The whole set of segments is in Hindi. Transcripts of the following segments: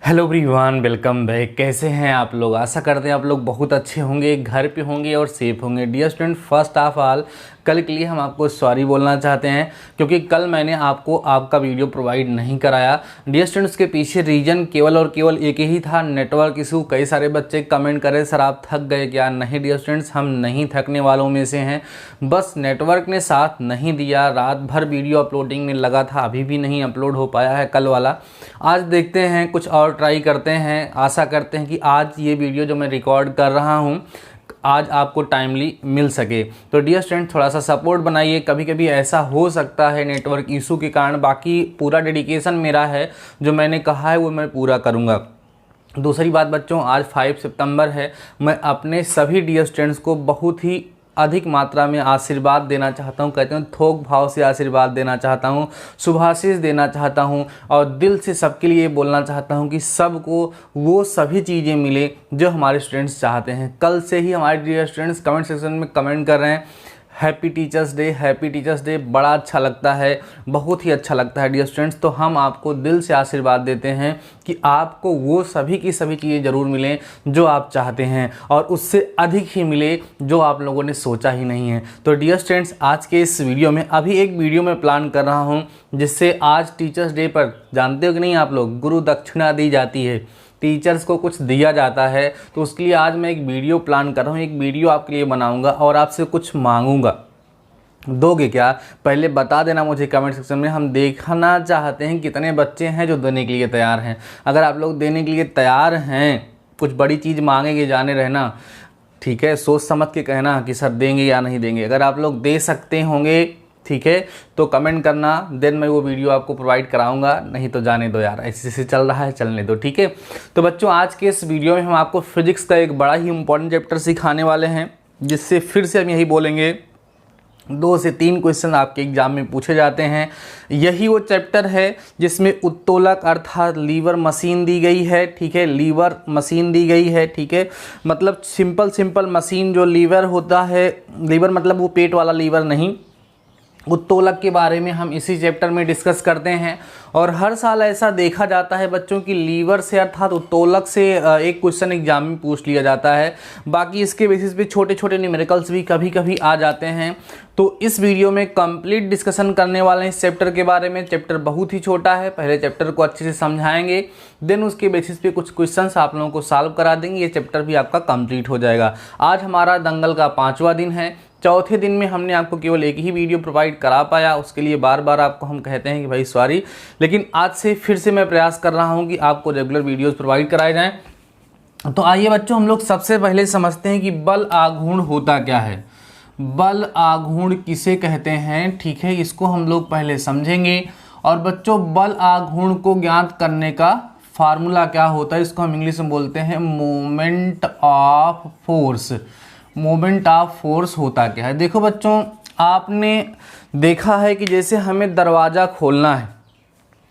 Hello everyone, welcome back. कैसे हैं आप लोग? आशा करते हैं आप लोग बहुत अच्छे होंगे, घर पे होंगे और सेफ होंगे। Dear student, first of all कल के लिए हम आपको सॉरी बोलना चाहते हैं क्योंकि कल मैंने आपको आपका वीडियो प्रोवाइड नहीं कराया। डियर स्टूडेंट्स, के पीछे रीज़न केवल और केवल एक ही था, नेटवर्क इशू। कई सारे बच्चे कमेंट करें सर आप थक गए क्या? नहीं डियर स्टूडेंट्स, हम नहीं थकने वालों में से हैं, बस नेटवर्क ने साथ नहीं दिया। रात भर वीडियो अपलोडिंग में लगा था, अभी भी नहीं अपलोड हो पाया है कल वाला। आज देखते हैं, कुछ और ट्राई करते हैं। आशा करते हैं कि आज ये वीडियो जो मैं रिकॉर्ड कर रहा हूँ आज आपको टाइमली मिल सके। तो डियर स्टूडेंट, थोड़ा सा सपोर्ट बनाइए। कभी कभी ऐसा हो सकता है नेटवर्क इशू के कारण, बाकी पूरा डेडिकेशन मेरा है, जो मैंने कहा है वो मैं पूरा करूँगा। दूसरी बात बच्चों, आज 5 सितंबर है। मैं अपने सभी डियर स्टूडेंट्स को बहुत ही अधिक मात्रा में आशीर्वाद देना चाहता हूँ। कहते हैं थोक भाव से आशीर्वाद देना चाहता हूँ, शुभाशीष देना चाहता हूँ और दिल से सबके लिए बोलना चाहता हूँ कि सबको वो सभी चीज़ें मिले जो हमारे स्टूडेंट्स चाहते हैं। कल से ही हमारे डियर स्टूडेंट्स कमेंट सेक्शन में कमेंट कर रहे हैं happy teachers day, happy teachers day. बड़ा अच्छा लगता है, बहुत ही अच्छा लगता है डियर स्टूडेंट्स। तो हम आपको दिल से आशीर्वाद देते हैं कि आपको वो सभी की सभी चीज़ें ज़रूर मिलें जो आप चाहते हैं और उससे अधिक ही मिले जो आप लोगों ने सोचा ही नहीं है। तो डियर स्टूडेंट्स, आज के इस वीडियो में अभी एक वीडियो मैं प्लान कर रहा हूँ जिससे आज टीचर्स डे पर, जानते हो कि नहीं आप लोग, गुरु दक्षिणा दी जाती है, टीचर्स को कुछ दिया जाता है। तो उसके लिए आज मैं एक वीडियो प्लान कर रहा हूँ, एक वीडियो आपके लिए बनाऊंगा और आपसे कुछ मांगूंगा। दोगे क्या? पहले बता देना मुझे कमेंट सेक्शन में। हम देखना चाहते हैं कितने बच्चे हैं जो देने के लिए तैयार हैं। अगर आप लोग देने के लिए तैयार हैं, कुछ बड़ी चीज़ मांगेंगे, जाने रहना, ठीक है, सोच समझ के कहना कि सर देंगे या नहीं देंगे। अगर आप लोग दे सकते होंगे, ठीक है, तो कमेंट करना, देन मैं वो वीडियो आपको प्रोवाइड कराऊंगा। नहीं तो जाने दो यार, ऐसे चल रहा है, चलने दो, ठीक है। तो बच्चों, आज के इस वीडियो में हम आपको फिजिक्स का एक बड़ा ही इंपॉर्टेंट चैप्टर सिखाने वाले हैं, जिससे फिर से हम यही बोलेंगे 2 से 3 क्वेश्चन आपके एग्जाम में पूछे जाते हैं। यही वो चैप्टर है जिसमें उत्तोलक अर्थात लीवर मशीन दी गई है, ठीक है, लीवर मशीन दी गई है, ठीक है। मतलब सिंपल मशीन जो लीवर होता है, लीवर मतलब वो पेट वाला लीवर नहीं, उत्तोलक के बारे में हम इसी चैप्टर में डिस्कस करते हैं। और हर साल ऐसा देखा जाता है बच्चों की लीवर से अर्थात उत्तोलक से एक क्वेश्चन एग्जाम में पूछ लिया जाता है। बाकी इसके बेसिस पे छोटे छोटे न्यूमेरिकल्स भी कभी कभी आ जाते हैं। तो इस वीडियो में कंप्लीट डिस्कशन करने वाले हैं इस चैप्टर के बारे में। चैप्टर बहुत ही छोटा है, पहले चैप्टर को अच्छे से समझाएंगे, देन उसके बेसिस पे कुछ क्वेश्चंस आप लोगों को सॉल्व करा देंगे। ये चैप्टर भी आपका कंप्लीट हो जाएगा। आज हमारा दंगल का 5वां दिन है। चौथे दिन में हमने आपको केवल एक ही वीडियो प्रोवाइड करा पाया, उसके लिए बार बार आपको हम कहते हैं कि भाई सॉरी, लेकिन आज से फिर से मैं प्रयास कर रहा हूं कि आपको रेगुलर वीडियोस प्रोवाइड कराए जाएं। तो आइए बच्चों, हम लोग सबसे पहले समझते हैं कि बल आघूर्ण होता क्या है, बल आघूर्ण किसे कहते हैं, ठीक है, इसको हम लोग पहले समझेंगे। और बच्चों, बल आघूर्ण को ज्ञात करने का फार्मूला क्या होता है, इसको हम इंग्लिश में बोलते हैं moment of force. Moment of force होता क्या है? देखो बच्चों, आपने देखा है कि जैसे हमें दरवाज़ा खोलना है,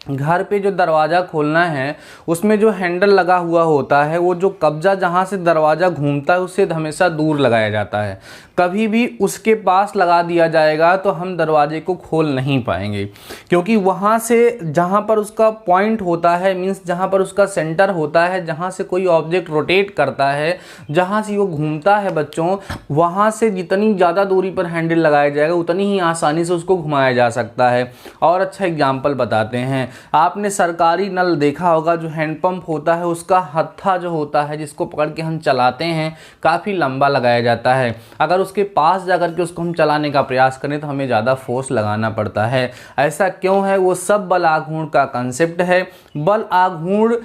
घर पे जो दरवाज़ा खोलना है उसमें जो हैंडल लगा हुआ होता है, वो जो कब्जा जहाँ से दरवाज़ा घूमता है उससे हमेशा दूर लगाया जाता है। कभी भी उसके पास लगा दिया जाएगा तो हम दरवाजे को खोल नहीं पाएंगे, क्योंकि वहाँ से जहाँ पर उसका पॉइंट होता है, मीन्स जहाँ पर उसका सेंटर होता है, जहाँ से कोई ऑब्जेक्ट रोटेट करता है, जहाँ से वो घूमता है बच्चों, वहाँ से जितनी ज़्यादा दूरी पर हैंडल लगाया जाएगा उतनी ही आसानी से उसको घुमाया जा सकता है। और अच्छा एग्जाम्पल बताते हैं, आपने सरकारी नल देखा होगा, जो हैंडपंप होता है उसका हत्था जो होता है जिसको पकड़ के हम चलाते हैं, काफ़ी लंबा लगाया जाता है। अगर उसके पास जाकर के उसको हम चलाने का प्रयास करें तो हमें ज़्यादा फोर्स लगाना पड़ता है। ऐसा क्यों है? वो सब बल आघूर्ण का कंसेप्ट है। बल आघूर्ण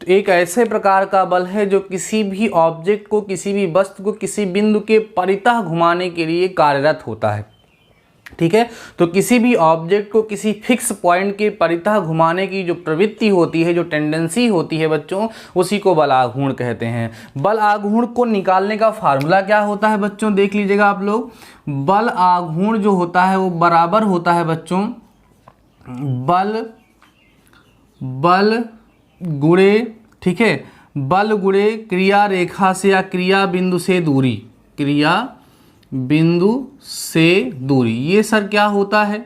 एक ऐसे प्रकार का बल है जो किसी भी ऑब्जेक्ट को, किसी भी वस्तु को किसी बिंदु के परितः घुमाने के लिए कार्यरत होता है, ठीक है। तो किसी भी ऑब्जेक्ट को किसी फिक्स पॉइंट के परितः घुमाने की जो प्रवृत्ति होती है, जो टेंडेंसी होती है बच्चों, उसी को बल आघूर्ण कहते हैं। बल आघूर्ण को निकालने का फार्मूला क्या होता है बच्चों, देख लीजिएगा आप लोग। बल आघूर्ण जो होता है वो बराबर होता है बच्चों बल गुणे, ठीक है, बल गुणे क्रिया रेखा से या क्रिया बिंदु से दूरी, क्रिया बिंदु से दूरी। ये सर क्या होता है?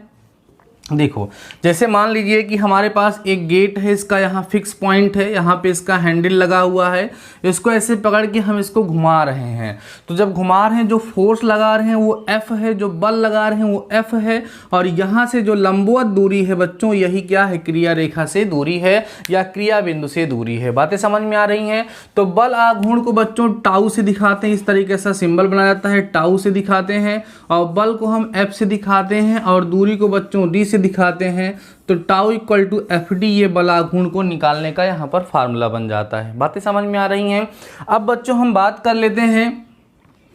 देखो, जैसे मान लीजिए कि हमारे पास एक गेट है, इसका यहाँ फिक्स पॉइंट है, यहाँ पे इसका हैंडल लगा हुआ है, इसको ऐसे पकड़ के हम इसको घुमा रहे हैं। तो जब घुमा रहे हैं, जो फोर्स लगा रहे हैं वो F है, जो बल लगा रहे हैं वो F है, और यहाँ से जो लंबवत दूरी है बच्चों, यही क्या है, क्रिया रेखा से दूरी है या क्रिया बिंदु से दूरी है। बातें समझ में आ रही हैं? तो बल आघूर्ण को बच्चों टाउ से दिखाते हैं, इस तरीके से सिंबल बनाया जाता है, टाउ से दिखाते हैं, और बल को हम F से दिखाते हैं, और दूरी को बच्चों D से दिखाते हैं। तो टाउ इक्वल टू FD, ये बल आघूर्ण को निकालने का यहाँ पर फार्मूला बन जाता है। बातें समझ में आ रही हैं? अब बच्चों हम बात कर लेते हैं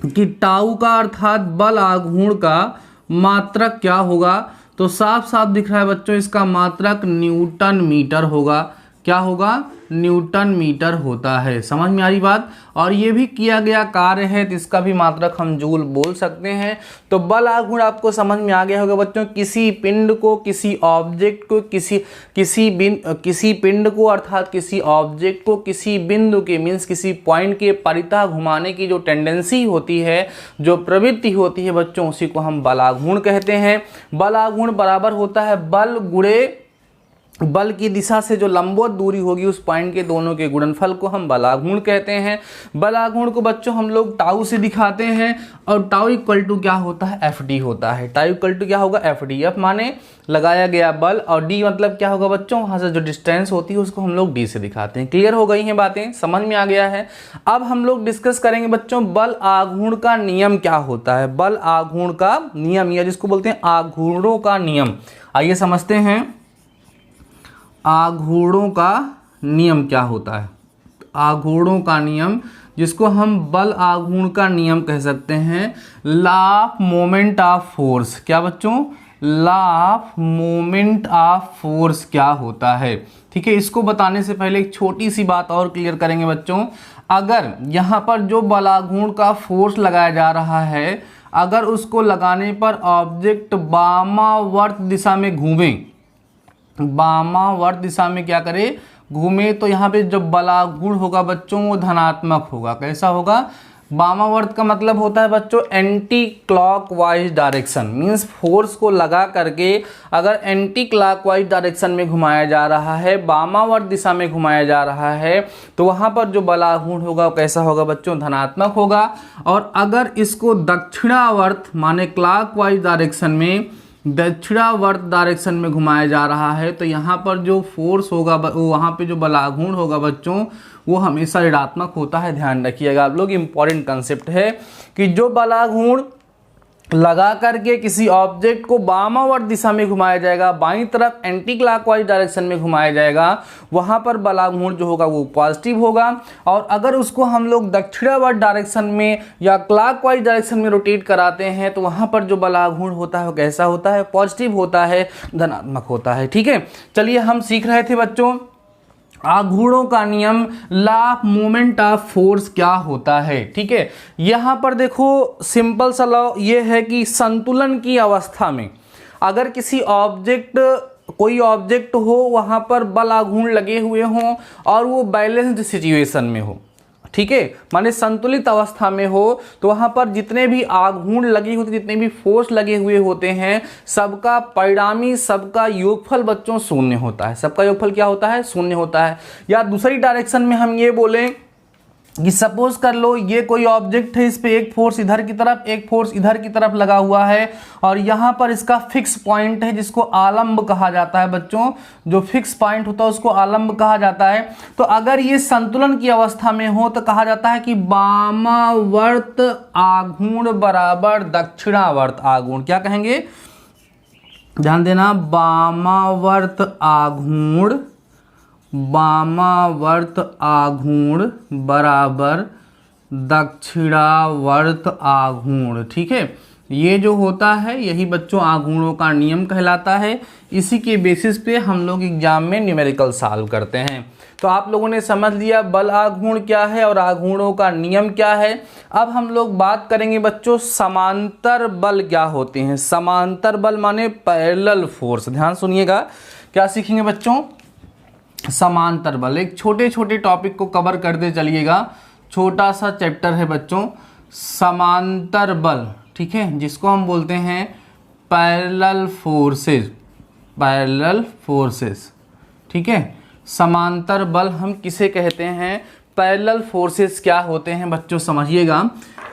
कि टाउ का अर्थात बल आघूर्ण का मात्रक क्या होगा। तो साफ साफ दिख रहा है बच्चों, इसका मात्रक न्यूटन मीटर होगा। क्या होगा? न्यूटन मीटर होता है। समझ में आ रही बात? और ये भी किया गया कार्य है, तो इसका भी मात्रक हम जूल बोल सकते हैं। तो बल आघूर्ण आपको समझ में आ गया होगा बच्चों, किसी पिंड को, किसी ऑब्जेक्ट को, किसी पिंड को अर्थात किसी ऑब्जेक्ट को किसी बिंदु के मीन्स किसी पॉइंट के परितः घुमाने की जो टेंडेंसी होती है, जो प्रवृत्ति होती है बच्चों, उसी को हम बल आघूर्ण कहते हैं। बल आघूर्ण बराबर होता है बल गुणे बल की दिशा से जो लंबवत दूरी होगी उस पॉइंट के दोनों के गुणनफल को हम बल आघूर्ण कहते हैं। बल आघूर्ण को बच्चों हम लोग टाउ से दिखाते हैं, और टाउ इक्वल टू क्या होता है, FD होता है। टाउ इक्वल टू क्या होगा, FD। F माने लगाया गया बल, और D मतलब क्या होगा बच्चों, वहाँ से जो डिस्टेंस होती है उसको हम लोग D से दिखाते हैं। क्लियर हो गई हैं बातें? समझ में आ गया है? अब हम लोग डिस्कस करेंगे बच्चों बल आघूर्ण का नियम क्या होता है। बल आघूर्ण का नियम, या जिसको बोलते हैं आघूर्णों का नियम, आइए समझते हैं आघूर्णों का नियम क्या होता है। आघूर्णों का नियम, जिसको हम बल आघूर्ण का नियम कह सकते हैं, law of moment of force. क्या बच्चों? Law of moment of force क्या होता है। ठीक है, इसको बताने से पहले एक छोटी सी बात और क्लियर करेंगे बच्चों। अगर यहाँ पर जो बल आघूर्ण का फोर्स लगाया जा रहा है, अगर उसको लगाने पर ऑब्जेक्ट वामावर्त दिशा में घूमे, वामावर्त दिशा में क्या करे, घूमे, तो यहाँ पे जब बल आघूर्ण होगा बच्चों वो धनात्मक होगा। कैसा होगा? वामावर्त का मतलब होता है बच्चों anti clockwise direction, means force को लगा करके अगर एंटी क्लॉकवाइज डायरेक्शन में घुमाया जा रहा है, वामावर्त दिशा में घुमाया जा रहा है, तो वहाँ पर जो बल आघूर्ण होगा वो कैसा होगा बच्चों, धनात्मक होगा। और अगर इसको दक्षिणावर्त माने क्लॉकवाइज डायरेक्शन में, दक्षिणावर्त डायरेक्शन में घुमाया जा रहा है, तो यहाँ पर जो फोर्स होगा, वहाँ पे जो बल आघूर्ण होगा बच्चों वो हमेशा ऋणात्मक होता है। ध्यान रखिएगा आप लोग, इंपॉर्टेंट कंसेप्ट है कि जो बल आघूर्ण लगा करके किसी ऑब्जेक्ट को वामावर्त दिशा में घुमाया जाएगा, बाईं तरफ एंटी क्लॉकवाइज डायरेक्शन में घुमाया जाएगा, वहां पर बल आघूर्ण जो होगा वो पॉजिटिव होगा। और अगर उसको हम लोग दक्षिणावर्त डायरेक्शन में या क्लॉकवाइज डायरेक्शन में रोटेट कराते हैं, तो वहां पर जो बल आघूर्ण होता है वो कैसा होता है, पॉजिटिव होता है, धनात्मक होता है। ठीक है, चलिए हम सीख रहे थे बच्चों आघूर्णों का नियम, law of moment of force क्या होता है। ठीक है, यहां पर देखो सिंपल सा लॉ ये है कि संतुलन की अवस्था में अगर किसी ऑब्जेक्ट, कोई ऑब्जेक्ट हो, वहां पर बल आघूर्ण लगे हुए हों और वो बैलेंस्ड सिचुएशन में हो, ठीक है, माने संतुलित अवस्था में हो, तो वहां पर जितने भी आघूर्ण लगे होते, जितने भी फोर्स लगे हुए होते हैं, सबका परिणामी, सबका योगफल बच्चों शून्य होता है। सबका योगफल क्या होता है, शून्य होता है। या दूसरी डायरेक्शन में हम ये बोलें कि सपोज कर लो ये कोई ऑब्जेक्ट है, इस पे एक फोर्स इधर की तरफ, एक फोर्स इधर की तरफ लगा हुआ है, और यहाँ पर इसका फिक्स पॉइंट है जिसको आलंब कहा जाता है बच्चों, जो फिक्स पॉइंट होता है उसको आलंब कहा जाता है। तो अगर ये संतुलन की अवस्था में हो तो कहा जाता है कि वामावर्त आघूर्ण बराबर दक्षिणावर्त आघूर्ण। क्या कहेंगे, ध्यान देना, वामावर्त आघूर्ण, वामावर्त आघूर्ण बराबर दक्षिणावर्त आघूर्ण। ठीक है, ये जो होता है यही बच्चों आघूर्णों का नियम कहलाता है। इसी के बेसिस पे हम लोग एग्जाम में न्यूमेरिकल सॉल्व करते हैं। तो आप लोगों ने समझ लिया बल आघूर्ण क्या है और आघूर्णों का नियम क्या है। अब हम लोग बात करेंगे बच्चों समांतर बल क्या होते हैं। समांतर बल माने पैरेलल फोर्स। ध्यान सुनिएगा, क्या सीखेंगे बच्चों, समांतर बल। एक छोटे छोटे टॉपिक को कवर करते चलिएगा, छोटा सा चैप्टर है बच्चों समांतर बल, ठीक है, जिसको हम बोलते हैं पैरेलल फोर्सेस। पैरेलल फोर्सेस, ठीक है। समांतर बल हम किसे कहते हैं? पैरेलल फोर्सेस क्या होते हैं बच्चों समझिएगा।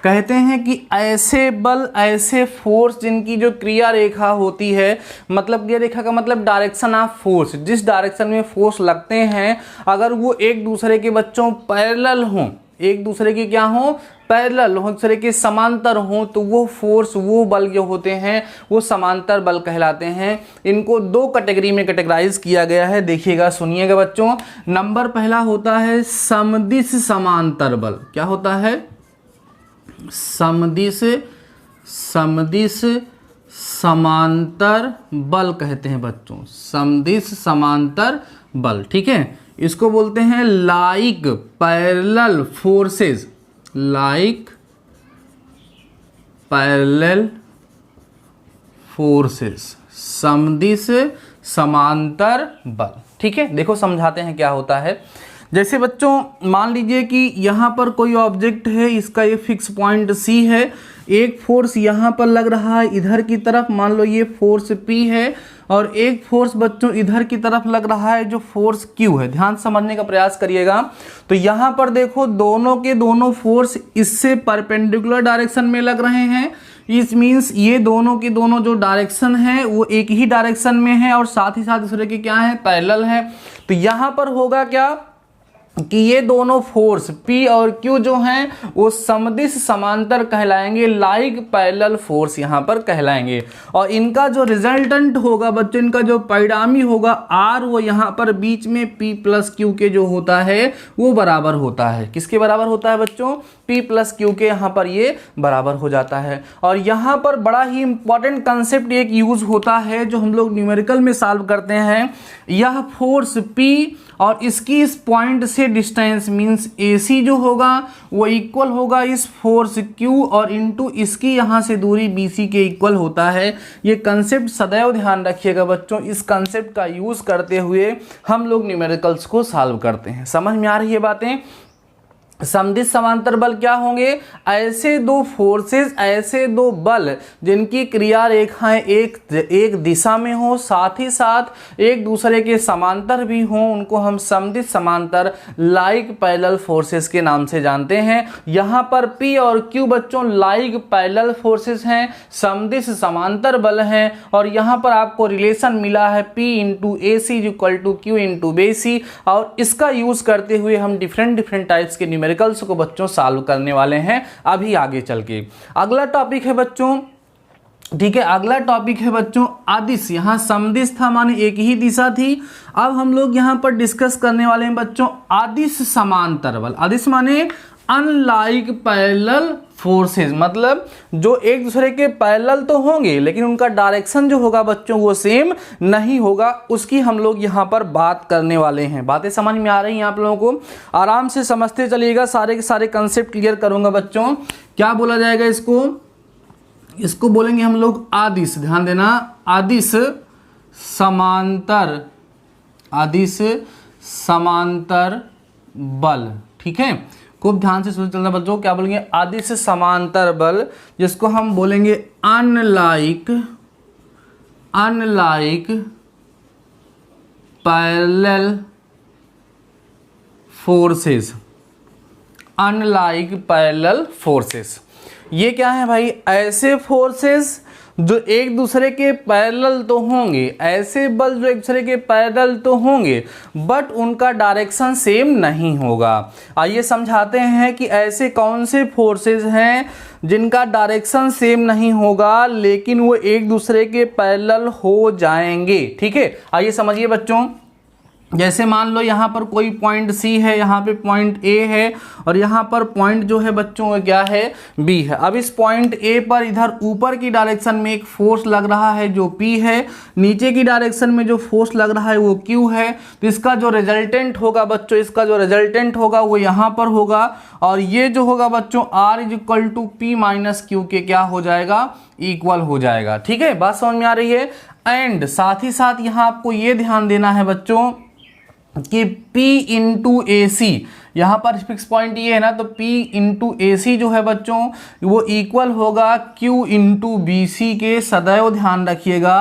कहते हैं कि ऐसे बल, ऐसे फोर्स जिनकी जो क्रिया रेखा होती है, मतलब क्रिया रेखा का मतलब डायरेक्शन ऑफ फोर्स, जिस डायरेक्शन में फोर्स लगते हैं अगर वो एक दूसरे के बच्चों पैरेलल हों, एक दूसरे के क्या हों? पैरेलल हो, एक दूसरे के समांतर हों, तो वो फोर्स, वो बल जो होते हैं वो समांतर बल कहलाते हैं। इनको दो कैटेगरी में कैटेगराइज किया गया है, देखिएगा सुनिएगा बच्चों। नंबर पहला होता है समदिश समांतर बल। क्या होता है? समदिश समांतर बल कहते हैं बच्चों, समदिश समांतर बल, ठीक है। इसको बोलते हैं like parallel forces, like parallel forces, समदिश समांतर बल, ठीक है। देखो समझाते हैं क्या होता है। जैसे बच्चों मान लीजिए कि यहाँ पर कोई ऑब्जेक्ट है, इसका ये फिक्स पॉइंट C है, एक फोर्स यहाँ पर लग रहा है इधर की तरफ, मान लो ये फोर्स P है, और एक फोर्स बच्चों इधर की तरफ लग रहा है जो फोर्स Q है। ध्यान समझने का प्रयास करिएगा। तो यहाँ पर देखो दोनों के दोनों फोर्स इससे परपेंडिकुलर डायरेक्शन में लग रहे हैं। इस मीन्स ये दोनों के दोनों जो डायरेक्शन है वो एक ही डायरेक्शन में है और साथ ही साथ दूसरे के क्या है? पैरेलल है। तो यहाँ पर होगा क्या कि ये दोनों फोर्स P और Q जो हैं वो समदिश समांतर कहलाएंगे, लाइक पैरेलल फोर्स यहाँ पर कहलाएंगे। और इनका जो रिजल्टेंट होगा बच्चों, इनका जो परिणामी होगा R, वो यहाँ पर बीच में P प्लस Q के जो होता है वो बराबर होता है। किसके बराबर होता है बच्चों? P प्लस Q के यहाँ पर ये बराबर हो जाता है। और यहाँ पर बड़ा ही इंपॉर्टेंट कंसेप्ट एक यूज होता है जो हम लोग न्यूमेरिकल में सॉल्व करते हैं। यह फोर्स P और इसकी इस पॉइंट से डिस्टेंस मींस AC जो होगा वो इक्वल होगा इस फोर्स Q और इनटू इसकी यहाँ से दूरी BC के इक्वल होता है। ये कंसेप्ट सदैव ध्यान रखिएगा बच्चों, इस कंसेप्ट का यूज करते हुए हम लोग न्यूमेरिकल्स को सॉल्व करते हैं। समझ में आ रही है बातें? समदिश समांतर बल क्या होंगे? ऐसे दो फोर्सेस, ऐसे दो बल जिनकी क्रिया रेखाएं एक दिशा में हो, साथ ही साथ एक दूसरे के समांतर भी हों, उनको हम समदिश समांतर लाइक पैरेलल फोर्सेस के नाम से जानते हैं। यहाँ पर P और Q बच्चों लाइक पैरेलल फोर्सेस हैं, समदिश समांतर बल हैं। और यहाँ पर आपको रिलेशन मिला है P into AC equal to Q into BC, और इसका यूज करते हुए हम डिफरेंट टाइप्स के न्यूमेरिकल्स को बच्चों सॉल्व करने वाले हैं अभी आगे चल के। अगला टॉपिक है बच्चों, ठीक है, अगला टॉपिक है बच्चों अदिश। यहाँ समदिश था माने एक ही दिशा थी। अब हम लोग यहाँ पर डिस्कस करने वाले हैं बच्चों अदिश समांतर बल। अदिश माने अनलाइक पैरेलल फोर्सेस, मतलब जो एक दूसरे के पैरेलल तो होंगे लेकिन उनका डायरेक्शन जो होगा बच्चों वो सेम नहीं होगा, उसकी हम लोग यहाँ पर बात करने वाले हैं। बातें समझ में आ रही हैं आप लोगों को? आराम से समझते चलिएगा, सारे के सारे कंसेप्ट क्लियर करूंगा बच्चों। क्या बोला जाएगा इसको? इसको बोलेंगे हम लोग अदिश। ध्यान देना, अदिश समांतर, अदिश समांतर बल, ठीक है। खूब ध्यान से सुन चलना बच्चों। क्या बोलेंगे? अदिश समांतर बल, जिसको हम बोलेंगे unlike parallel forces, unlike parallel forces. ये क्या है भाई? ऐसे फोर्सेस जो एक दूसरे के पैरेलल तो होंगे, ऐसे बल जो एक दूसरे के पैरेलल तो होंगे बट उनका डायरेक्शन सेम नहीं होगा। आइए समझाते हैं कि ऐसे कौन से फोर्सेस हैं जिनका डायरेक्शन सेम नहीं होगा लेकिन वो एक दूसरे के पैरेलल हो जाएंगे, ठीक है। आइए समझिए बच्चों। जैसे मान लो यहाँ पर कोई पॉइंट C है, यहाँ पे पॉइंट A है और यहाँ पर पॉइंट जो है बच्चों वो क्या है? B है। अब इस पॉइंट A पर इधर ऊपर की डायरेक्शन में एक फोर्स लग रहा है जो P है, नीचे की डायरेक्शन में जो फोर्स लग रहा है वो Q है। तो इसका जो रिजल्टेंट होगा बच्चों, इसका जो रिजल्टेंट होगा वो यहाँ पर होगा और ये जो होगा बच्चों R is equal to P minus Q के क्या हो जाएगा? इक्वल हो जाएगा, ठीक है। बात समझ में आ रही है? एंड साथ ही साथ यहाँ आपको ये ध्यान देना है बच्चों कि P इंटू AC, यहाँ पर फिक्स पॉइंट ये है ना, तो P इंटू AC जो है बच्चों वो इक्वल होगा Q इंटू BC के। सदैव ध्यान रखिएगा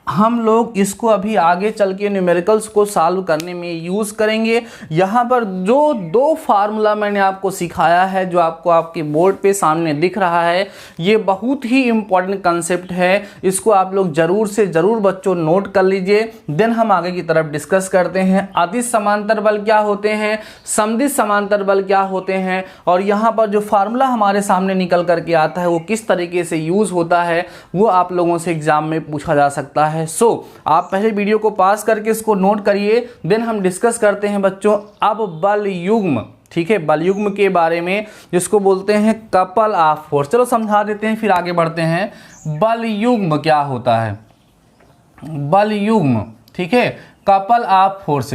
हम लोग इसको अभी आगे चल के न्यूमेरिकल्स को सॉल्व करने में यूज़ करेंगे। यहाँ पर जो दो फार्मूला मैंने आपको सिखाया है, जो आपको आपके बोर्ड पे सामने दिख रहा है, ये बहुत ही इम्पॉर्टेंट कंसेप्ट है। इसको आप लोग ज़रूर से ज़रूर बच्चों नोट कर लीजिए। देन हम आगे की तरफ डिस्कस करते हैं। अदिश समांतर बल क्या होते हैं, समदिश समांतर बल क्या होते हैं, और यहाँ पर जो फार्मूला हमारे सामने निकल करके आता है वो किस तरीके से यूज़ होता है, वो आप लोगों से एग्जाम में पूछा जा सकता है। आप पहले वीडियो को पास करके इसको नोट करिए। देन हम डिस्कस करते हैं बच्चों अब बल युग्म, ठीक है, बल युग्म के बारे में, जिसको बोलते हैं कपल ऑफ फोर्स। चलो समझा देते हैं फिर आगे बढ़ते हैं। बल युग्म क्या होता है, बल युग्म, ठीक है, कपल ऑफ फोर्स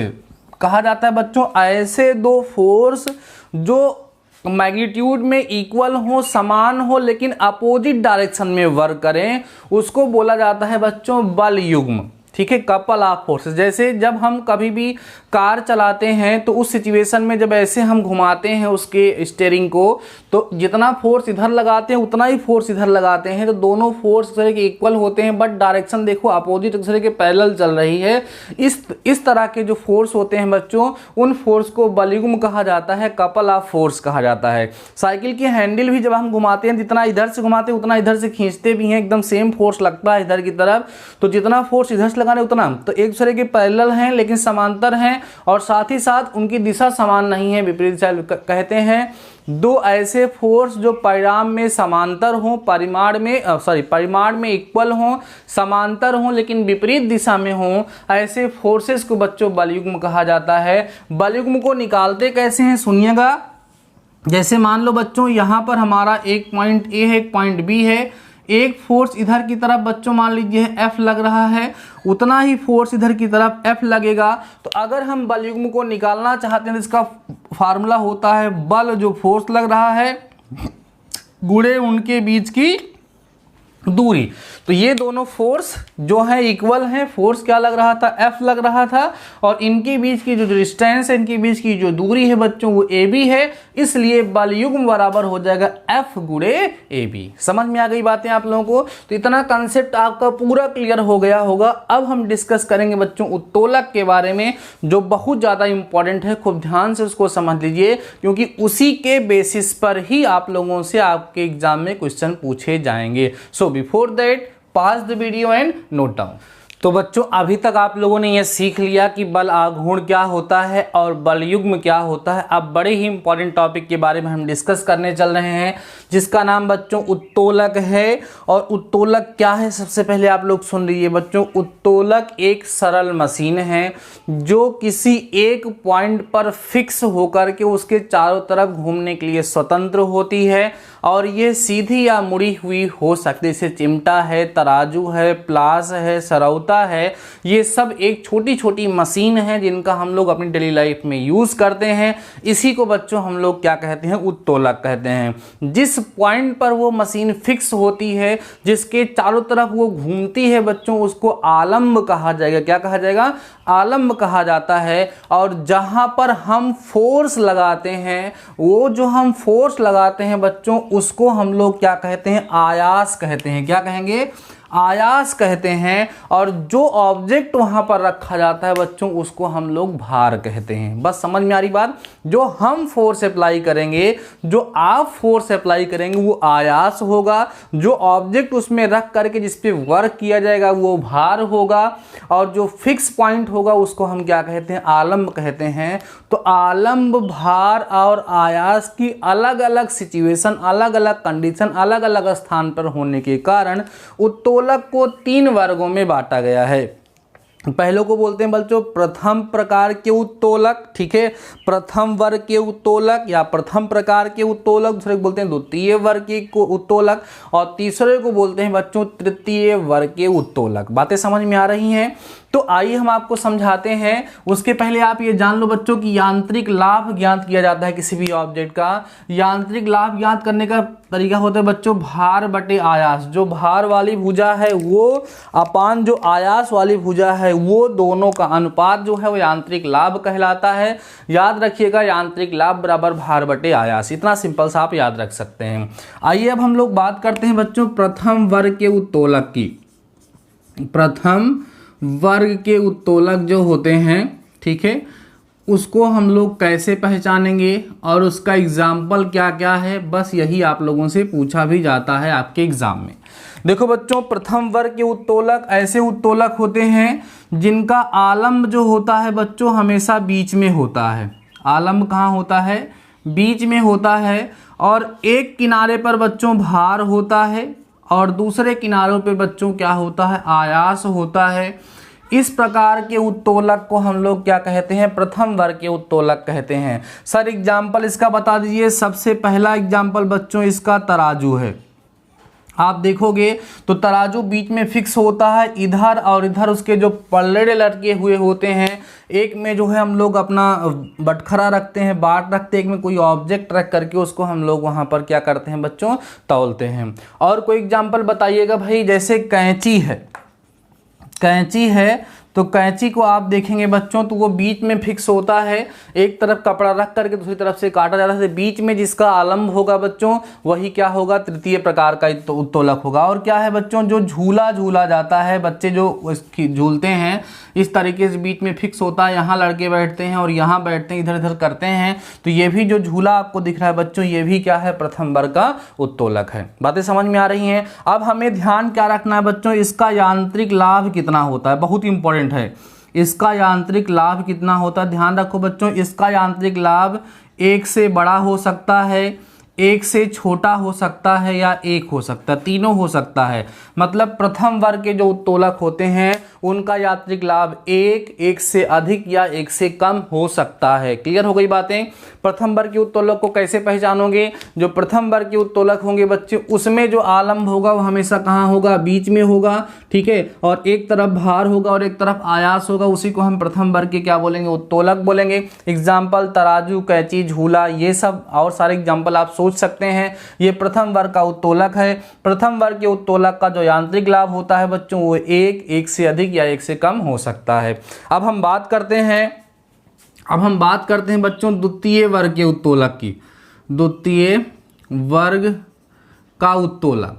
कहा जाता है बच्चों ऐसे दो फोर्स जो मैग्नीट्यूड में इक्वल हो, समान हो, लेकिन अपोजिट डायरेक्शन में वर्क करें, उसको बोला जाता है बच्चों बल युग्म, ठीक है, कपल ऑफ फोर्सेस। जैसे जब हम कभी भी कार चलाते हैं तो उस सिचुएशन में जब ऐसे हम घुमाते हैं उसके स्टीयरिंग को, तो जितना फोर्स इधर लगाते हैं उतना ही फोर्स इधर लगाते हैं, तो दोनों फोर्स एक दूसरे के इक्वल होते हैं, बट डायरेक्शन देखो अपोजिट एक दूसरे के पैरेलल चल रही है। इस तरह के जो फोर्स होते हैं बच्चों, उन फोर्स को बल युग्म कहा जाता है, कपल ऑफ फोर्स कहा जाता है। साइकिल की हैंडल भी जब हम घुमाते हैं, जितना इधर से घुमाते हैं उतना इधर से खींचते भी हैं, एकदम सेम फोर्स लगता है इधर की तरफ, तो जितना फोर्स इधर से लगाने उतना, तो एक दूसरे के पैरेलल हैं लेकिन समांतर हैं, और साथ ही साथ उनकी दिशा समान नहीं है, विपरीत दिशा कहते हैं। दो ऐसे फोर्स जो परिमाण में समांतर हों, परिमाण में इक्वल हों, समांतर हों, लेकिन विपरीत दिशा में हों, ऐसे फोर्सेस को बच्चों बल युग्म कहा जाता है। बल युग्म को निकालते कैसे हैं सुनिएगा। जैसे मान लो बच्चों यहाँ पर हमारा एक पॉइंट ए है, एक पॉइंट बी है, एक फोर्स इधर की तरफ बच्चों मान लीजिए F लग रहा है, उतना ही फोर्स इधर की तरफ F लगेगा। तो अगर हम बल युग्म को निकालना चाहते हैं तो इसका फार्मूला होता है बल जो फोर्स लग रहा है गुणे उनके बीच की दूरी। तो ये दोनों फोर्स जो है इक्वल हैं, फोर्स क्या लग रहा था, F लग रहा था, और इनके बीच की जो डिस्टेंस है, इनके बीच की जो दूरी है बच्चों वो AB है, इसलिए बल युग्म बराबर हो जाएगा F गुणे AB। समझ में आ गई बातें आप लोगों को। तो इतना कंसेप्ट आपका पूरा क्लियर हो गया होगा। अब हम डिस्कस करेंगे बच्चों उत्तोलक के बारे में, जो बहुत ज़्यादा इंपॉर्टेंट है, खूब ध्यान से उसको समझ लीजिए, क्योंकि उसी के बेसिस पर ही आप लोगों से आपके एग्जाम में क्वेश्चन पूछे जाएंगे। So before that pass the video and note down. तो बच्चों अभी तक आप लोगों ने यह सीख लिया कि बल आघूर्ण क्या होता है और बल युग्म क्या होता है। अब बड़े ही इंपॉर्टेंट टॉपिक के बारे में हम डिस्कस करने चल रहे हैं, जिसका नाम बच्चों उत्तोलक है। और उत्तोलक क्या है, सबसे पहले आप लोग सुन लीजिए बच्चों। उत्तोलक एक सरल मशीन है जो किसी एक पॉइंट पर फिक्स होकर के उसके चारों तरफ घूमने के लिए स्वतंत्र होती है, और ये सीधी या मुड़ी हुई हो सकती है। जैसे चिमटा है, तराजू है, प्लास है, सरौता है, ये सब एक छोटी छोटी मशीन है जिनका हम लोग अपनी डेली लाइफ में यूज़ करते हैं। इसी को बच्चों हम लोग क्या कहते हैं, उत्तोलक कहते हैं। जिस पॉइंट पर वो मशीन फिक्स होती है, जिसके चारों तरफ वो घूमती है बच्चों, उसको आलंब कहा जाएगा। क्या कहा जाएगा, आलंब कहा जाता है। और जहाँ पर हम फोर्स लगाते हैं, वो जो हम फोर्स लगाते हैं बच्चों, उसको हम लोग क्या कहते हैं, आयास कहते हैं। क्या कहेंगे, आयास कहते हैं। और जो ऑब्जेक्ट वहाँ पर रखा जाता है बच्चों, उसको हम लोग भार कहते हैं। बस समझ में आ रही बात। जो हम फोर्स अप्लाई करेंगे, जो आप फोर्स अप्लाई करेंगे, वो आयास होगा। जो ऑब्जेक्ट उसमें रख करके जिस पे वर्क किया जाएगा वो भार होगा। और जो फिक्स पॉइंट होगा उसको हम क्या कहते हैं, आलंब कहते हैं। तो आलंब, भार और आयास की अलग अलग सिचुएशन, अलग अलग कंडीशन, अलग अलग स्थान पर होने के कारण उत्तोलक को 3 वर्गों में बांटा गया है। पहले को बोलते हैं बच्चों प्रथम प्रकार के उत्तोलक, ठीक है, प्रथम वर्ग के उत्तोलक या प्रथम प्रकार के उत्तोलक। दूसरे को बोलते हैं द्वितीय वर्ग के उत्तोलक, और तीसरे को बोलते हैं बच्चों तृतीय वर्ग के उत्तोलक। बातें समझ में आ रही हैं। तो आइए हम आपको समझाते हैं। उसके पहले आप ये जान लो बच्चों कि यांत्रिक लाभ ज्ञात किया जाता है किसी भी ऑब्जेक्ट का। यांत्रिक लाभ ज्ञात करने का तरीका होता है बच्चों भार बटे आयास। जो भार वाली भुजा है वो अपान जो आयास वाली भुजा है, वो दोनों का अनुपात जो है वो यांत्रिक लाभ कहलाता है। याद रखिएगा, यांत्रिक लाभ बराबर भार बटे आयास। इतना सिंपल सा आप याद रख सकते हैं। आइए अब हम लोग बात करते हैं बच्चों प्रथम वर्ग के उत्तोलक की। प्रथम वर्ग के उत्तोलक जो होते हैं, ठीक है, उसको हम लोग कैसे पहचानेंगे और उसका एग्जाम्पल क्या क्या है, बस यही आप लोगों से पूछा भी जाता है आपके एग्जाम में। देखो बच्चों, प्रथम वर्ग के उत्तोलक ऐसे उत्तोलक होते हैं जिनका आलम्ब जो होता है बच्चों हमेशा बीच में होता है। आलम्ब कहाँ होता है? बीच में होता है। और एक किनारे पर बच्चों भार होता है और दूसरे किनारों पे बच्चों क्या होता है? आयास होता है। इस प्रकार के उत्तोलक को हम लोग क्या कहते हैं? प्रथम वर्ग के उत्तोलक कहते हैं। सर एग्जाम्पल इसका बता दीजिए। सबसे पहला एग्जाम्पल बच्चों इसका तराजू है। आप देखोगे तो तराजू बीच में फिक्स होता है, इधर और इधर उसके जो पल्ले लटके हुए होते हैं। एक में जो है हम लोग अपना बटखरा रखते हैं, बाट रखते हैं, एक में कोई ऑब्जेक्ट रख करके उसको हम लोग वहाँ पर क्या करते हैं बच्चों? तौलते हैं। और कोई एग्जाम्पल बताइएगा भाई। जैसे कैंची है, कैंची है तो कैंची को आप देखेंगे बच्चों तो वो बीच में फिक्स होता है, एक तरफ कपड़ा रख करके दूसरी तरफ से काटा जाता है। बीच में जिसका आलम्ब होगा बच्चों वही क्या होगा? तृतीय प्रकार का उत्तोलक होगा। और क्या है बच्चों? जो झूला झूला जाता है, बच्चे जो झूलते हैं इस तरीके से बीच में फिक्स होता है, यहाँ लड़के बैठते हैं और यहाँ बैठते हैं, इधर इधर करते हैं। तो ये भी जो झूला आपको दिख रहा है बच्चों, ये भी क्या है? प्रथम वर्ग का उत्तोलक है। बातें समझ में आ रही हैं? अब हमें ध्यान क्या रखना है बच्चों? इसका यांत्रिक लाभ कितना होता है, बहुत इंपॉर्टेंट है। इसका यांत्रिक लाभ कितना होता है? ध्यान रखो बच्चों, इसका यांत्रिक लाभ एक से बड़ा हो सकता है, एक से छोटा हो सकता है या एक हो सकता है, तीनों हो सकता है। मतलब प्रथम वर्ग के जो उत्तोलक होते हैं उनका यांत्रिक लाभ एक से अधिक या एक से कम हो सकता है। क्लियर हो गई बातें? प्रथम वर्ग के उत्तोलक को कैसे पहचानोगे? जो प्रथम वर्ग के उत्तोलक होंगे बच्चे उसमें जो आलम्ब होगा वो हमेशा कहाँ होगा? बीच में होगा, ठीक है। और एक तरफ भार होगा और एक तरफ आयास होगा, उसी को हम प्रथम वर्ग के क्या बोलेंगे? उत्तोलक बोलेंगे। एग्जाम्पल तराजू, कैंची, झूला, ये सब और सारे एग्जाम्पल आप सोच सकते हैं। ये प्रथम वर्ग का उत्तोलक है। प्रथम वर्ग के उत्तोलक का जो यांत्रिक लाभ होता है बच्चों वो एक से अधिक या एक से कम हो सकता है। अब हम बात करते हैं बच्चों द्वितीय वर्ग के उत्तोलक की। द्वितीय वर्ग का उत्तोलक,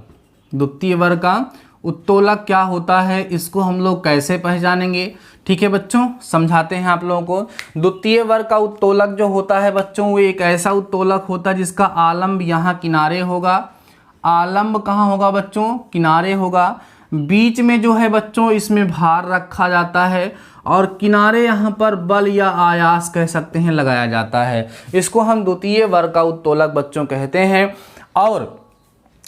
द्वितीय वर्ग का उत्तोलक क्या होता है, इसको हम लोग कैसे पहचानेंगे? ठीक है बच्चों, समझाते हैं आप लोगों को। द्वितीय वर्ग का उत्तोलक जो होता है बच्चों वो एक ऐसा उत्तोलक होता है जिसका आलम्ब यहाँ किनारे होगा। आलम्ब कहाँ होगा बच्चों? किनारे होगा। बीच में जो है बच्चों इसमें भार रखा जाता है और किनारे यहाँ पर बल या आयास कह सकते हैं लगाया जाता है। इसको हम द्वितीय वर्ग का उत्तोलक बच्चों कहते हैं। और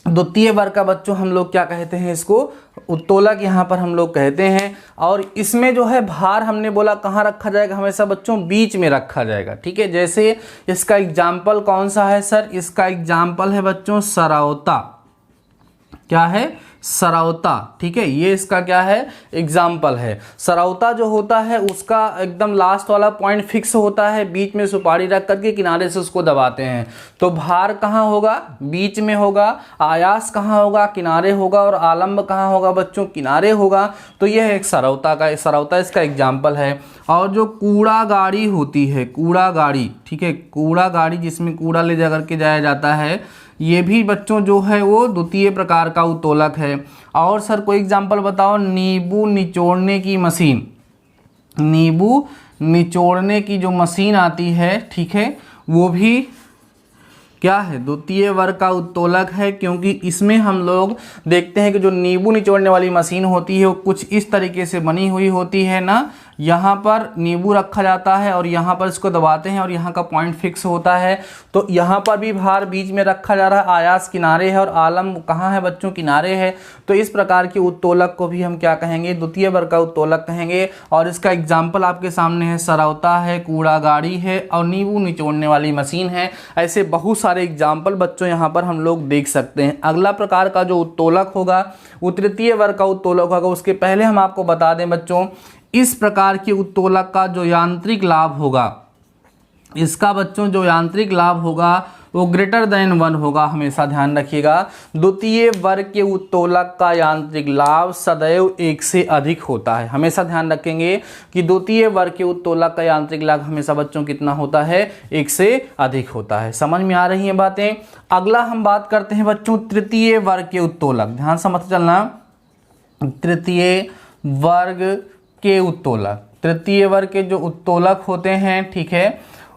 द्वितीय वर्ग का बच्चों हम लोग क्या कहते हैं? इसको उत्तोलक यहाँ पर हम लोग कहते हैं। और इसमें जो है भार हमने बोला कहाँ रखा जाएगा? हमेशा बच्चों बीच में रखा जाएगा, ठीक है। जैसे इसका एग्जाम्पल कौन सा है सर? इसका एग्जाम्पल है बच्चों सरौता। क्या है? सरौता, ठीक है। ये इसका क्या है? एग्जाम्पल है। सरौता जो होता है उसका एकदम लास्ट वाला पॉइंट फिक्स होता है, बीच में सुपारी रख करके किनारे से उसको दबाते हैं। तो भार कहाँ होगा? बीच में होगा। आयास कहाँ होगा? किनारे होगा। और आलम्ब कहाँ होगा बच्चों? किनारे होगा। तो यह एक सरौता इसका एग्जाम्पल है। और जो कूड़ा गाड़ी होती है, कूड़ा गाड़ी, ठीक है, कूड़ा गाड़ी जिसमें कूड़ा ले जा करके जाया जाता है, ये भी बच्चों जो है वो द्वितीय प्रकार का उत्तोलक है। और सर कोई एग्जांपल बताओ। नींबू निचोड़ने की मशीन, नींबू निचोड़ने की जो मशीन आती है, ठीक है, वो भी क्या है? द्वितीय वर्ग का उत्तोलक है। क्योंकि इसमें हम लोग देखते हैं कि जो नींबू निचोड़ने वाली मशीन होती है वो कुछ इस तरीके से बनी हुई होती है ना। यहाँ पर नींबू रखा जाता है और यहाँ पर इसको दबाते हैं और यहाँ का पॉइंट फिक्स होता है। तो यहाँ पर भी भार बीच में रखा जा रहा है, आयास किनारे है और आलम्ब कहाँ है बच्चों? किनारे है। तो इस प्रकार के उत्तोलक को भी हम क्या कहेंगे? द्वितीय वर्ग का उत्तोलक कहेंगे। और इसका एग्जाम्पल आपके सामने है, सरौता है, कूड़ा गाड़ी है और नींबू निचोड़ने वाली मशीन है। ऐसे बहुत सारे एग्जाम्पल बच्चों यहाँ पर हम लोग देख सकते हैं। अगला प्रकार का जो उत्तोलक होगा वो तृतीय वर्ग का उत्तोलक होगा। उसके पहले हम आपको बता दें बच्चों, इस प्रकार के उत्तोलक का जो यांत्रिक लाभ होगा, इसका बच्चों जो यांत्रिक लाभ होगा वो ग्रेटर देन 1 होगा। हमेशा ध्यान रखिएगा, द्वितीय वर्ग के उत्तोलक का यांत्रिक लाभ सदैव 1 से अधिक होता है। हमेशा ध्यान रखेंगे कि द्वितीय वर्ग के उत्तोलक का यांत्रिक लाभ हमेशा बच्चों कितना होता है? 1 से अधिक होता है। समझ में आ रही हैं बातें? अगला हम बात करते हैं बच्चों तृतीय वर्ग के उत्तोलक। ध्यान से मत चलना। तृतीय वर्ग के उत्तोलक, तृतीय वर्ग के जो उत्तोलक होते हैं, ठीक है,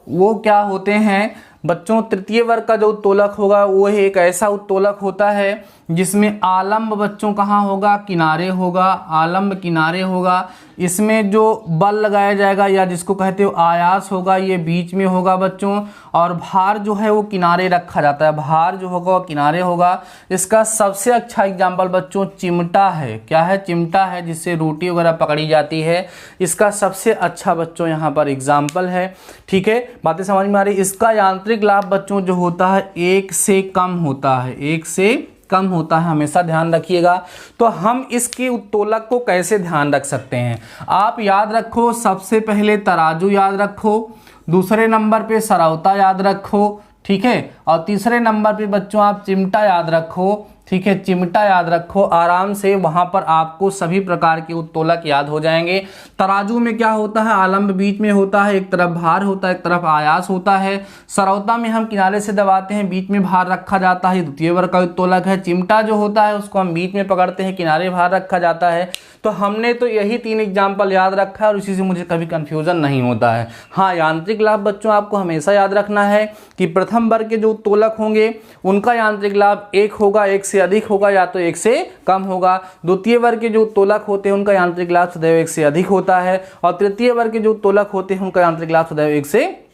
वो क्या होते हैं बच्चों, तृतीय वर्ग का जो उत्तोलक होगा वो एक ऐसा उत्तोलक होता है जिसमें आलंब बच्चों कहाँ होगा, किनारे होगा, आलंब किनारे होगा। इसमें जो बल लगाया जाएगा या जिसको कहते हो आयास होगा, ये बीच में होगा बच्चों, और भार जो है वो किनारे रखा जाता है, भार जो होगा वो किनारे होगा। इसका सबसे अच्छा एग्जाम्पल बच्चों चिमटा है। क्या है? चिमटा है, जिससे रोटी वगैरह पकड़ी जाती है। इसका सबसे अच्छा बच्चों यहाँ पर एग्जाम्पल है, ठीक है, बातें समझ में आ रही। इसका यांत्रिक लाभ बच्चों जो होता है 1 से कम होता है, 1 से कम होता है, हमेशा ध्यान रखिएगा। तो हम इसके उत्तोलक को कैसे ध्यान रख सकते हैं? आप याद रखो, सबसे पहले तराजू याद रखो, दूसरे नंबर पे सरौता याद रखो, ठीक है, और तीसरे नंबर पे बच्चों आप चिमटा याद रखो, ठीक है, चिमटा याद रखो। आराम से वहां पर आपको सभी प्रकार के उत्तोलक याद हो जाएंगे। तराजू में क्या होता है, आलंब बीच में होता है, एक तरफ भार होता है, एक तरफ आयास होता है। सरौता में हम किनारे से दबाते हैं, बीच में भार रखा जाता है, द्वितीय वर्ग का उत्तोलक है। चिमटा जो होता है उसको हम बीच में पकड़ते हैं, किनारे भार रखा जाता है। तो हमने तो यही 3 एग्जाम्पल याद रखा है और इसी से मुझे कभी कंफ्यूजन नहीं होता है। हाँ, यांत्रिक लाभ बच्चों आपको हमेशा याद रखना है कि प्रथम वर्ग के जो उत्तोलक होंगे उनका यांत्रिक लाभ 1 होगा, 1 से अधिक होगा या तो 1 से कम होगा। द्वितीय वर्ग के जो उत्तोलक होते हैं उनका यांत्रिक लाभ सदैव 1 से अधिक होता है, और तृतीय वर्ग के जो उत्तोलक होते हैं उनका यांत्रिक लाभ सदैव 1 से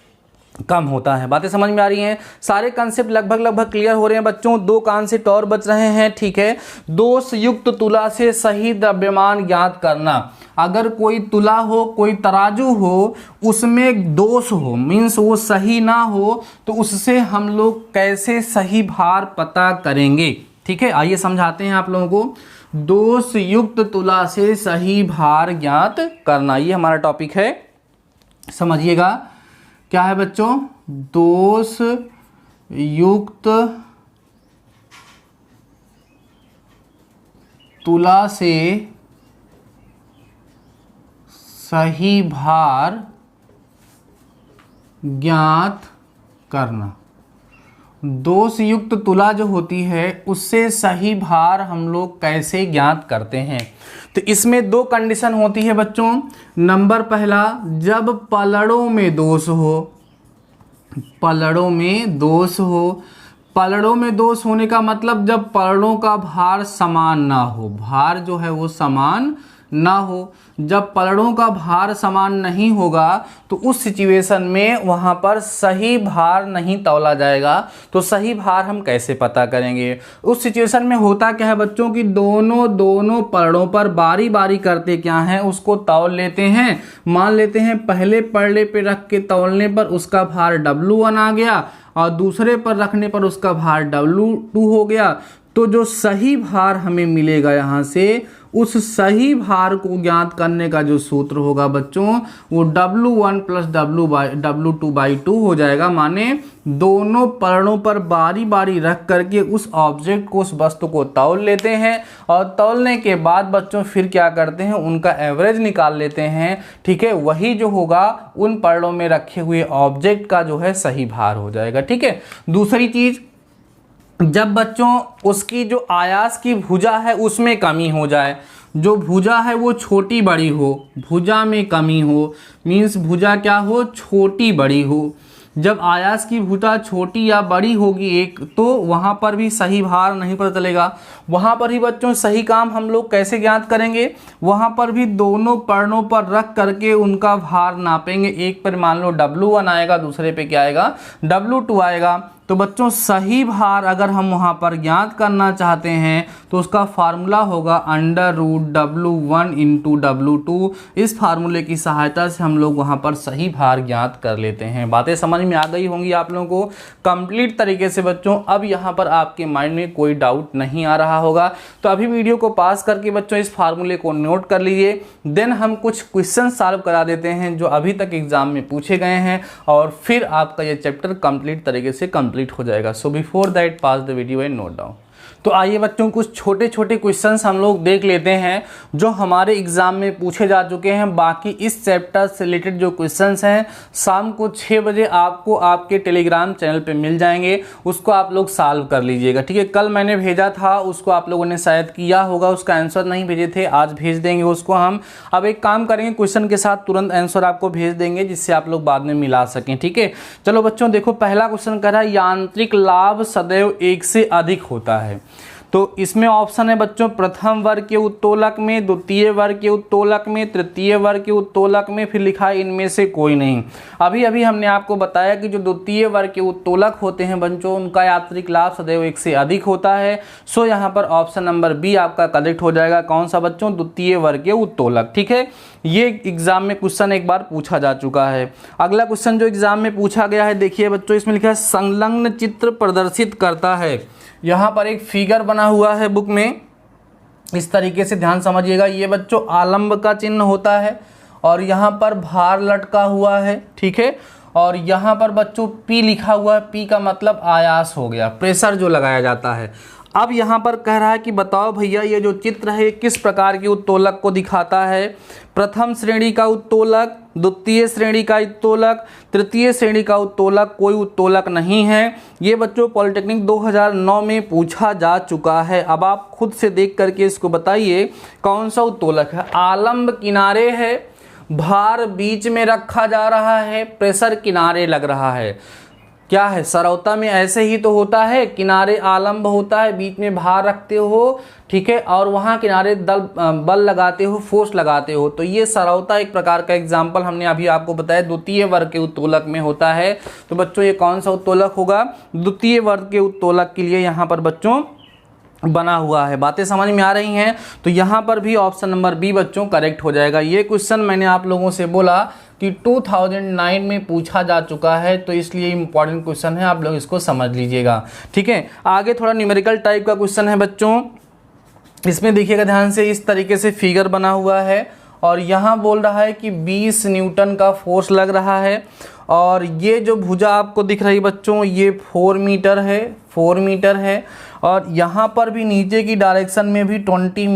कम होता है। बातें समझ में आ रही हैं? सारे कंसेप्ट लगभग क्लियर हो रहे हैं बच्चों। 2 कंसेप्ट और बच रहे हैं, ठीक है। दोष युक्त तुला से सही द्रव्यमान ज्ञात करना। अगर कोई तुला हो, कोई तराजू हो, उसमें दोष हो, मीन्स वो सही ना हो, तो उससे हम लोग कैसे सही भार पता करेंगे, ठीक है। आइए समझाते हैं आप लोगों को। दोष युक्त तुला से सही भार ज्ञात करना, ये हमारा टॉपिक है, समझिएगा। क्या है बच्चों? दोष युक्त तुला से सही भार ज्ञात करना। दोष युक्त तुला जो होती है उससे सही भार हम लोग कैसे ज्ञात करते हैं? तो इसमें 2 कंडीशन होती है बच्चों। नंबर पहला, जब पलड़ों में दोष हो, पलड़ों में दोष हो। पलड़ों में दोष होने का मतलब जब पलड़ों का भार समान ना हो, भार जो है वो समान ना हो। जब पलड़ों का भार समान नहीं होगा तो उस सिचुएशन में वहां पर सही भार नहीं तौला जाएगा। तो सही भार हम कैसे पता करेंगे? उस सिचुएशन में होता क्या है बच्चों कि दोनों पलड़ों पर बारी बारी करते क्या है, उसको तौल लेते हैं। मान लेते हैं पहले पलड़े पे रख के तौलने पर उसका भार W1 आ गया और दूसरे पर रखने पर उसका भार W2 हो गया। तो जो सही भार हमें मिलेगा यहाँ से, उस सही भार को ज्ञात करने का जो सूत्र होगा बच्चों वो W1 प्लस W2/2 हो जाएगा। माने दोनों पलड़ों पर बारी बारी रख करके उस ऑब्जेक्ट को, उस वस्तु को तौल लेते हैं, और तौलने के बाद बच्चों फिर क्या करते हैं, उनका एवरेज निकाल लेते हैं, ठीक है। वही जो होगा उन पलड़ों में रखे हुए ऑब्जेक्ट का जो है सही भार हो जाएगा, ठीक है। दूसरी चीज, जब बच्चों उसकी जो आयास की भुजा है उसमें कमी हो जाए, जो भुजा है वो छोटी बड़ी हो, भुजा में कमी हो, मीन्स भुजा क्या हो, छोटी बड़ी हो। जब आयास की भुजा छोटी या बड़ी होगी एक, तो वहाँ पर भी सही भार नहीं पता चलेगा। वहाँ पर ही बच्चों सही काम हम लोग कैसे ज्ञात करेंगे? वहाँ पर भी दोनों पलड़ों पर रख करके उनका भार नापेंगे। एक पर मान लो W1 आएगा, दूसरे पे क्या आएगा, W2 आएगा। तो बच्चों सही भार अगर हम वहाँ पर ज्ञात करना चाहते हैं तो उसका फार्मूला होगा √W1 × W2। इस फार्मूले की सहायता से हम लोग वहाँ पर सही भार ज्ञात कर लेते हैं। बातें समझ में आ गई होंगी आप लोगों को कंप्लीट तरीके से बच्चों। अब यहाँ पर आपके माइंड में कोई डाउट नहीं आ रहा होगा, तो अभी वीडियो को पास करके बच्चों इस फार्मूले को नोट कर लीजिए। देन हम कुछ क्वेश्चन सॉल्व करा देते हैं जो अभी तक एग्जाम में पूछे गए हैं, और फिर आपका ये चैप्टर कंप्लीट तरीके से कंप्लीट हो जाएगा। So before that pass the video and note down. तो आइए बच्चों कुछ छोटे छोटे क्वेश्चंस हम लोग देख लेते हैं जो हमारे एग्जाम में पूछे जा चुके हैं। बाकी इस चैप्टर से रिलेटेड जो क्वेश्चंस हैं शाम को 6 बजे आपको आपके टेलीग्राम चैनल पे मिल जाएंगे, उसको आप लोग सॉल्व कर लीजिएगा। ठीक है, कल मैंने भेजा था, उसको आप लोगों ने शायद किया होगा, उसका आंसर नहीं भेजे थे, आज भेज देंगे उसको हम। अब एक काम करेंगे, क्वेश्चन के साथ तुरंत आंसर आपको भेज देंगे जिससे आप लोग बाद में मिला सकें। ठीक है, चलो बच्चों देखो, पहला क्वेश्चन कह रहा है यांत्रिक लाभ सदैव 1 से अधिक होता है। तो इसमें ऑप्शन है बच्चों प्रथम वर्ग के उत्तोलक में, द्वितीय वर्ग के उत्तोलक में, तृतीय वर्ग के उत्तोलक में, फिर लिखा है इनमें से कोई नहीं। अभी अभी हमने आपको बताया कि जो द्वितीय वर्ग के उत्तोलक होते हैं बच्चों उनका यांत्रिक लाभ सदैव 1 से अधिक होता है। सो यहाँ पर ऑप्शन नंबर बी आपका करेक्ट हो जाएगा। कौन सा बच्चों? द्वितीय वर्ग के उत्तोलक। ठीक है, ये एग्जाम में क्वेश्चन एक बार पूछा जा चुका है। अगला क्वेश्चन जो एग्जाम में पूछा गया है, देखिए बच्चों, इसमें लिखा है संलग्न चित्र प्रदर्शित करता है। यहाँ पर एक फिगर बना हुआ है बुक में, इस तरीके से ध्यान समझिएगा। ये बच्चों आलंब का चिन्ह होता है और यहाँ पर भार लटका हुआ है। ठीक है, और यहाँ पर बच्चों P लिखा हुआ है। P का मतलब आयास हो गया, प्रेशर जो लगाया जाता है। अब यहाँ पर कह रहा है कि बताओ भैया ये जो चित्र है किस प्रकार के उत्तोलक को दिखाता है? प्रथम श्रेणी का उत्तोलक, द्वितीय श्रेणी का उत्तोलक, तृतीय श्रेणी का उत्तोलक, कोई उत्तोलक नहीं है। ये बच्चों पॉलिटेक्निक 2009 में पूछा जा चुका है। अब आप खुद से देख करके इसको बताइए कौन सा उत्तोलक है। आलंब किनारे है, भार बीच में रखा जा रहा है, प्रेशर किनारे लग रहा है। क्या है? सरौता में ऐसे ही तो होता है, किनारे आलंब होता है, बीच में भार रखते हो। ठीक है, और वहाँ किनारे बल लगाते हो, फोर्स लगाते हो। तो ये सरौता एक प्रकार का एग्जाम्पल हमने अभी आपको बताया द्वितीय वर्ग के उत्तोलक में होता है। तो बच्चों ये कौन सा उत्तोलक होगा? द्वितीय वर्ग के उत्तोलक के लिए यहाँ पर बच्चों बना हुआ है। बातें समझ में आ रही हैं? तो यहाँ पर भी ऑप्शन नंबर बी बच्चों करेक्ट हो जाएगा। ये क्वेश्चन मैंने आप लोगों से बोला कि 2009 में पूछा जा चुका है, तो इसलिए इंपॉर्टेंट क्वेश्चन है, आप लोग इसको समझ लीजिएगा। ठीक है, आगे थोड़ा न्यूमेरिकल टाइप का क्वेश्चन है बच्चों। इसमें देखिएगा ध्यान से, इस तरीके से फिगर बना हुआ है और यहाँ बोल रहा है कि 20 न्यूटन का फोर्स लग रहा है और ये जो भुजा आपको दिख रही बच्चों ये 4 मीटर है और यहाँ पर भी नीचे की डायरेक्शन में भी 20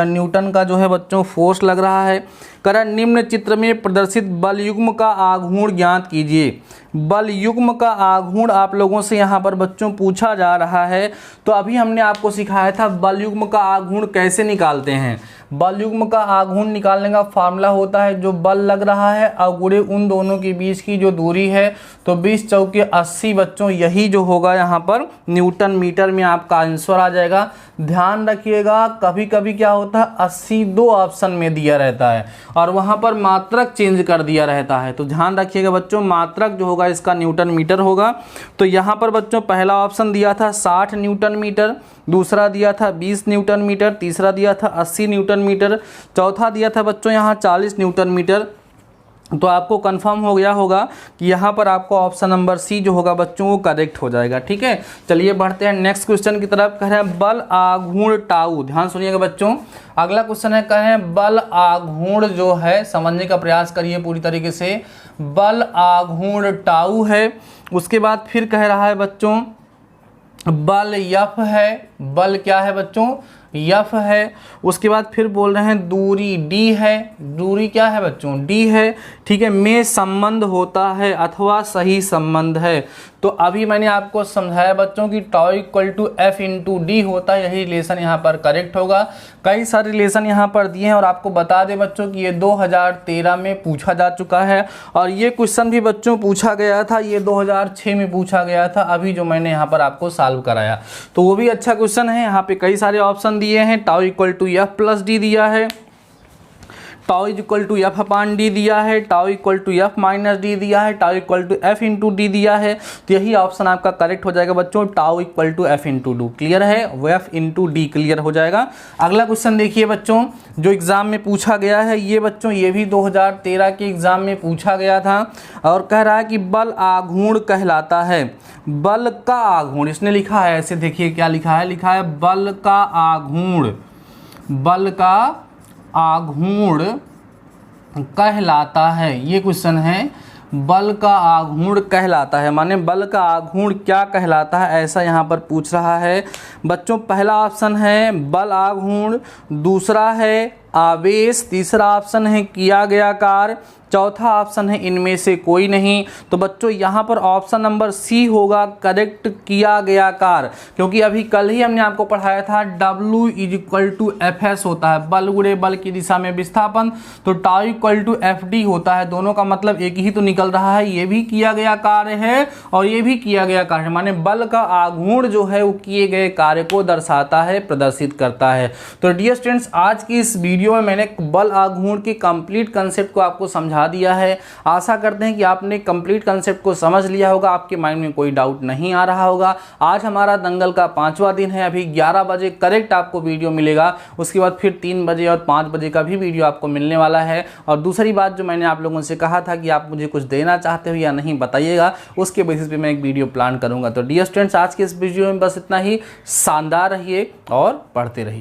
न्यूटन का जो है बच्चों फोर्स लग रहा है। करण निम्न चित्र में प्रदर्शित बल युग्म का आघूर्ण ज्ञात कीजिए। बल युग्म का आघूर्ण आप लोगों से यहाँ पर बच्चों पूछा जा रहा है। तो अभी हमने आपको सिखाया था बल युग्म का आघूर्ण कैसे निकालते हैं। बल युग्म का आघूर्ण निकालने का फार्मूला होता है जो बल लग रहा है अवगुणे उन दोनों के बीच की जो दूरी है। तो 20 चौके 80 बच्चों, यही जो होगा यहाँ पर न्यूटन मीटर में आपका आंसर आ जाएगा। ध्यान रखिएगा, कभी कभी क्या होता है 80 दो ऑप्शन में दिया रहता है और वहाँ पर मात्रक चेंज कर दिया रहता है। तो ध्यान रखिएगा बच्चों, मात्रक जो होगा इसका न्यूटन मीटर होगा। तो यहाँ पर बच्चों पहला ऑप्शन दिया था 60 न्यूटन मीटर, दूसरा दिया था 20 न्यूटन मीटर, तीसरा दिया था 80 न्यूटन मीटर, चौथा दिया था बच्चों यहाँ 40 न्यूटन मीटर। तो आपको कंफर्म हो गया होगा कि यहाँ पर आपको ऑप्शन नंबर सी जो होगा बच्चों वो करेक्ट हो जाएगा। ठीक है, चलिए बढ़ते हैं नेक्स्ट क्वेश्चन की तरफ। कह रहे हैं बल आघूर्ण टाउ। ध्यान सुनिएगा बच्चों, अगला क्वेश्चन है, कह रहे हैं बल आघूर्ण जो है, समझने का प्रयास करिए पूरी तरीके से। बल आघूर्ण टाउ है। उसके बाद फिर कह रहा है बच्चों बल यफ है। बल क्या है बच्चों? यफ है। उसके बाद फिर बोल रहे हैं दूरी डी है। दूरी क्या है बच्चों? डी है। ठीक है, में संबंध होता है अथवा सही संबंध है। तो अभी मैंने आपको समझाया बच्चों कि tau equal to F into D होता है, यही रिलेशन यहाँ पर करेक्ट होगा। कई सारे रिलेशन यहाँ पर दिए हैं और आपको बता दें बच्चों कि ये 2013 में पूछा जा चुका है और ये क्वेश्चन भी बच्चों पूछा गया था, ये 2006 में पूछा गया था, अभी जो मैंने यहाँ पर आपको सॉल्व कराया। तो वो भी अच्छा क्वेश्चन है। यहाँ पे कई सारे ऑप्शन दिए हैं। Tau equal to F plus D दिया है, tau equal to F upon D दिया है, tau equal to F minus D दिया है, tau equal to F into D दिया है। तो यही ऑप्शन आपका करेक्ट हो जाएगा बच्चों, tau equal to F into D. Clear है, वो एफ इंटू डी क्लियर हो जाएगा। अगला क्वेश्चन देखिए बच्चों, जो एग्जाम में पूछा गया है, ये बच्चों ये भी 2013 के एग्जाम में पूछा गया था और कह रहा है कि बल आघूर्ण कहलाता है। बल का आघूर्ण इसने लिखा है ऐसे, देखिए क्या लिखा है, लिखा है बल का आघूर्ण, बल का आघूर्ण कहलाता है। ये क्वेश्चन है, बल का आघूर्ण कहलाता है। माने बल का आघूर्ण क्या कहलाता है, ऐसा यहाँ पर पूछ रहा है बच्चों। पहला ऑप्शन है बल आघूर्ण, दूसरा है आवेश, तीसरा ऑप्शन है किया गया कार्य, चौथा ऑप्शन है इनमें से कोई नहीं। तो बच्चों यहाँ पर ऑप्शन नंबर सी होगा करेक्ट, किया गया कार्य। क्योंकि अभी कल ही हमने आपको पढ़ाया था W = Fs होता है, बल गुणे बल की दिशा में विस्थापन, तो टाउ = Fd होता है। दोनों का मतलब एक ही तो निकल रहा है, ये भी किया गया कार्य है और ये भी किया गया कार्य है। माने बल का आघूर्ण जो है वो किए गए कार्य को दर्शाता है, प्रदर्शित करता है। तो डियर स्टूडेंट्स, आज की इस वीडियो में मैंने बल आघूर्ण के कंप्लीट कंसेप्ट को आपको समझा दिया है। आशा करते हैं कि आपने कंप्लीट कंसेप्ट को समझ लिया होगा, आपके माइंड में कोई डाउट नहीं आ रहा होगा। आज हमारा दंगल का 5वां दिन है। अभी 11 बजे करेक्ट आपको वीडियो मिलेगा, उसके बाद फिर 3 बजे और 5 बजे का भी वीडियो आपको मिलने वाला है। और दूसरी बात जो मैंने आप लोगों से कहा था कि आप मुझे कुछ देना चाहते हो या नहीं बताइएगा, उसके बेसिस पे मैं एक वीडियो प्लान करूंगा। तो डियर स्टूडेंट्स, आज के इस वीडियो में बस इतना ही। शानदार रहिए और पढ़ते रहिए।